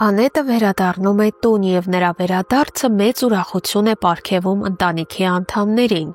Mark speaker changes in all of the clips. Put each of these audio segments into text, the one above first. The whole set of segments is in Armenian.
Speaker 1: Անետը վերադառնում է տուն և նրա վերադարձը մեծ ուրախություն է պարգևում ընտանիքի անդամներին։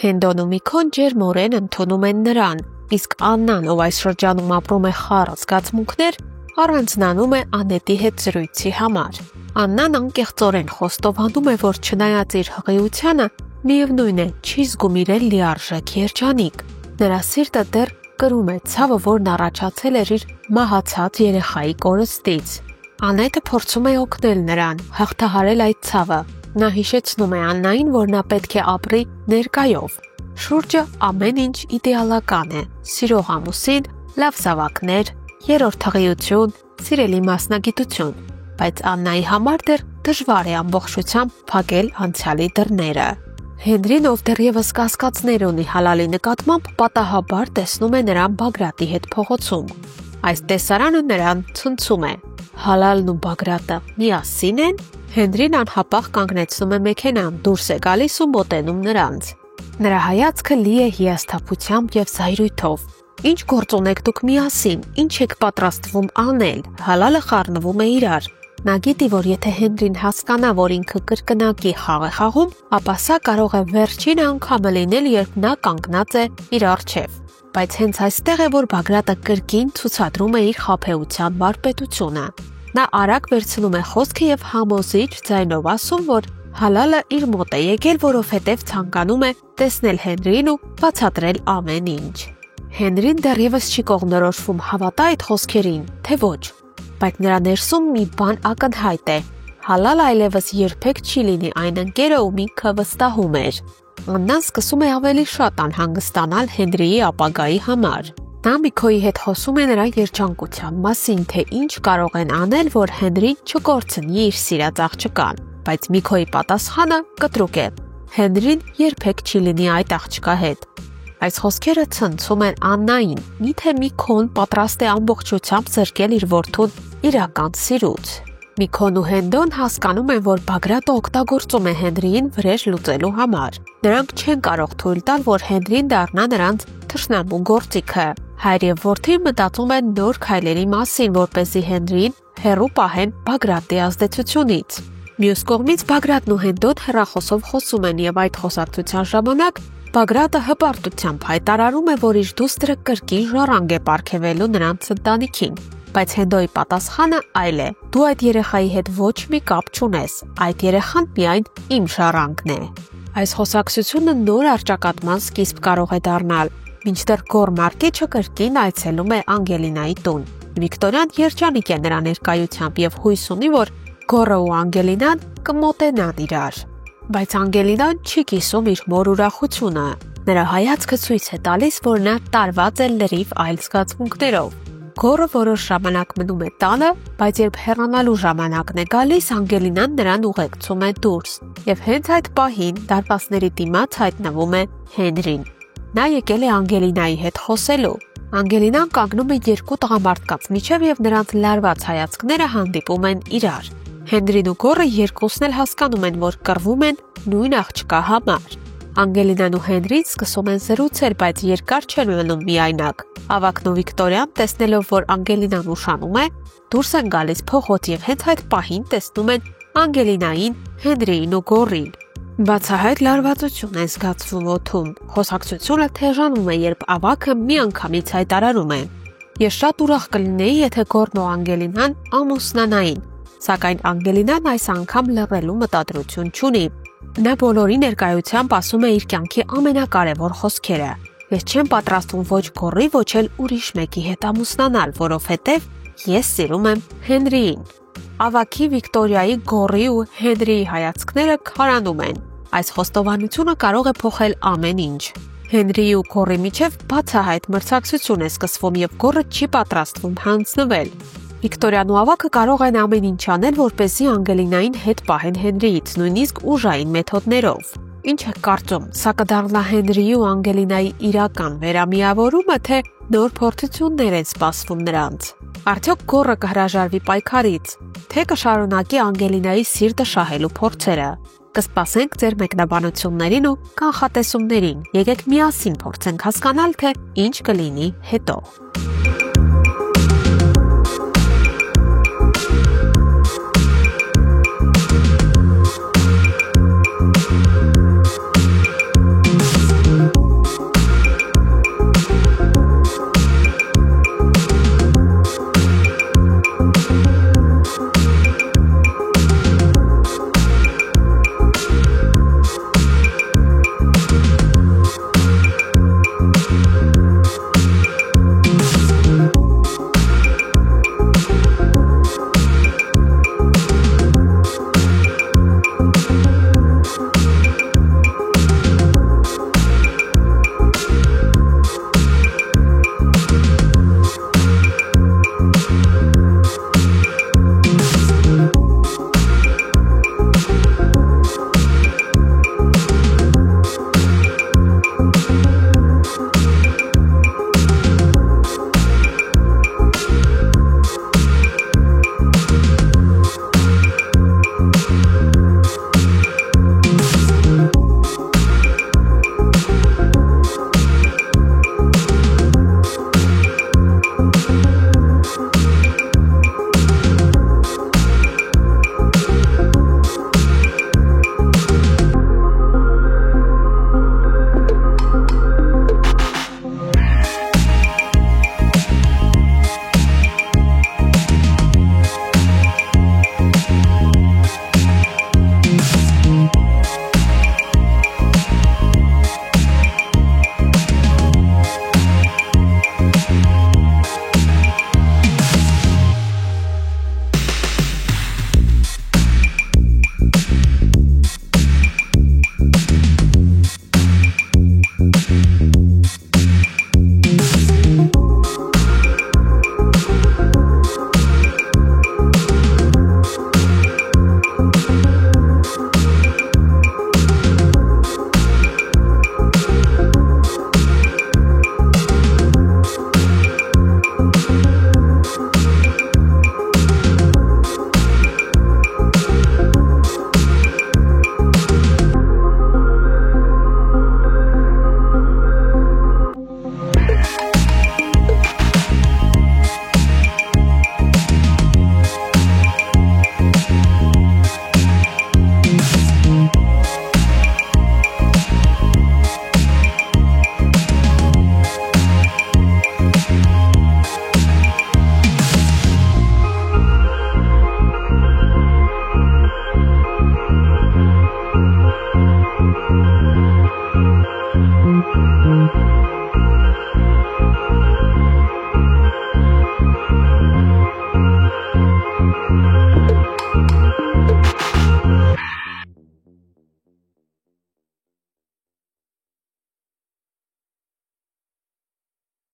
Speaker 1: Հենդոն ու Միքոն ջերմորեն ընդունում են նրան, իսկ Աննան, ով այս շրջանում ապրում է խառը զգացմունքներ, առանձնանում է Անետի հետ զրույցի համար։ Աննան անկեղծորեն խոստովանում է, որ չնայած իր հղիությանը, միևնույն է, չի զգում իրեն լիարժեք երջանիկ։ Նրա սիրտը դեռ կրում է ցավը, որն առաջացել էր իր մահացած երեխայի կորստից։ Անետը փորձում է օգնել նրան, հաղթահարել այդ ցավը։ Նա հիշեցնում է Աննային, որ նա պետք է ապրի ներկայով։ Շուրջը ամեն ինչ իդեալական է՝ սիրող ամուսին, լավ զավակներ, երրորդ հղիություն, սիրելի մասնագիտություն, բայց Աննայի համար դեռ դժվար է ամբողջությամբ փակել անցյալի դռները։ Հենրին, ով դեռևս կասկածներ ունի Հալալի նկատմամբ, պատահաբար տեսնում է նրան Բագրատի հետ փողոցում։ Այս տեսարանը նրան ցնցում է։ Հալալն ու Բագրատը միասին են։ Հենրին անհապաղ կանգնեցնում է մեքենան, դուրս է գալիս ու մոտենում նրանց։ Նրա հայացքը լի է հիասթափությամբ և զայրույթով։ Ինչ գործ ունեք դուք միասին, ինչ եք պատրաստվում անել։ Հալալը խառնվում է իրար։ Նա գիտի, որ եթե Հենրին հասկանա, որ ինքը կրկնակի խաղ է խաղում, ապա սա կարող է վերջին անգամը լինել, երբ նա կանգնած է իր առջև։ Բայց հենց այստեղ է, որ Բագրատը կրկին ցուցադրում է իր խաբեության վարպետությունը։ Նա արագ վերցնում է խոսքը և համոզիչ ձայնով ասում, որ Հալալը իր մոտ է եկել, որովհետև ցանկանում է տեսնել Հենրին ու բացատրել ամեն ինչ։ Հենրին դեռևս չի կողմնորոշվում հավատա այդ խոսքերին, թե ոչ, բայց նրա ներսում մի բան ակնհայտ է։ Հալալը այլևս երբեք չի լինի այն ընկերը, ում ինքը վստահում էր։ Աննան սկսում է ավելի շատ անհանգստանալ Հենրիի ապագայի համար։ Նա Միքոյի հետ խոսում է նրա երջանկության մասին, թե ինչ կարող են անել, որ Հենրին չկորցնի իր սիրած աղջկան, բայց Միքոյի պատասխանը կտրուկ է։ Հենրին երբեք չի լինի այդ աղջկա հետ։ Այս խոսքերը ցնցում են Աննային, միթե Միքոն պատրաստ է ամբողջությամբ զրկել իր որդուն իրական սիրուց։ Միքոն ու Հենդոն հասկանում են, որ Բագրատը օգտագործում է Հենրիին վրեժ լուծելու համար։ Նրանք չեն կարող թույլ տալ, որ Հենրին դառնա նրանց թշնամու գործիքը։ Հայր և որդին մտածում են նոր քայլերի մասին, որպեսզի Հենրիին հեռու պահեն Բագրատի ազդեցությունից։ Մյուս կողմից Բագրատն ու Հենդոն հեռախոսով խոսում են և այդ խոսակցության ժամանակ Բագրատը հպարտությամբ հայտարարում է, որ իր դուստրը կրկին ժառանգ է պարգևելու նրանց ընտանիքին։ Բայց Հենդոյի պատասխանը այլ է. դու այդ երեխայի հետ ոչ մի կապ չունես, այդ երեխան միայն իմ ժառանգն է։ Այս խոսակցությունը նոր առճակատման սկիզբ կարող է դառնալ, մինչդեռ Գոր Մարկիչը կրկին այցելում է Անգելինայի տուն։ Վիկտորյան երջանիկ է նրա ներկայությամբ և հույս ունի, որ Գորը ու Անգելինան կմոտենան իրար։ Բայց Անգելինան չի կիսում իր մոր ուրախությունը։ Նրա հայացքը ցույց է տալիս, որ նա տարված է լրիվ այլ զգացմունքներով։ Գորը որոշ ժամանակ մնում է տանը, բայց երբ հեռանալու ժամանակն է գալիս, Անգելինան նրան ուղեկցում է դուրս, և հենց այդ պահին դարպասների դիմաց հայտնվում է Հենրին։ Նա եկել է Անգելինայի հետ խոսելու։ Անգելինան կանգնում է երկու տղամարդկանց միջև և նրանց լարված հայացքները հանդիպում են իրար։ Հենրին ու Գորը երկուսն էլ հասկանում են, որ կռվում են նույն աղջկա համար։ Անգելինան ու Հենրին սկսում են զրուցել, բայց երկար չեն մնում միայնակ։ Ավագն ու Վիկտորիան, տեսնելով, որ Անգելինան ուշանում է, դուրս են գալիս փողոց և հենց այդ պահին տեսնում են Անգելինային, Հենրիին ու Գորին։ Բացահայտ լարվածություն է զգացվում օդում։ Խոսակցությունը թեժանում է, երբ ավագը միանգամից հայտարարում է. ես շատ ուրախ կլինեի, եթե Գորն ու Անգելինան ամուսնանային, սակայն Անգելինան այս անգամ լռելու մտադրություն չունի։ Նա բոլորի ներկայությամբ ասում է իր կյանքի ամենակարևոր խոսքերը. ես չեմ պատրաստվում ոչ Գորի, ոչ էլ ուրիշ մեկի հետ ամուսնանալ, որովհետև ես սիրում եմ Հենրիին։ Ավագի Վիկտորիայի, Գորի ու Հենրիի հայացքները քարանում են։ Այս խոստովանությունը կարող է փոխել ամեն ինչ։ Հենրիի ու Գորի միջև բացահայտ մրցակցություն է սկսվում և Գորը չի պատրաստվում հանձնվել։ Վիկտորիան ու ավագը կարող են ամեն ինչ անել, որպեսզի Անգելինային հետ պահեն Հենրիից, նույնիսկ ուժային մեթոդներով։ Ինչ եք կարծում, սա կդառնա Հենրիի ու Անգելինայի իրական վերամիավորումը, թե նոր փորձություններ են սպասվում նրանց։ Արդյոք Գորը կհրաժարվի պայքարից, թե կշարունակի Անգելինայի սիրտը շահելու փորձերը։ Կսպասենք ձեր մեկնաբանություններին ու կանխատեսումներին։ Եկեք միասին փորձենք հասկանալ, թե ինչ կլինի հետո։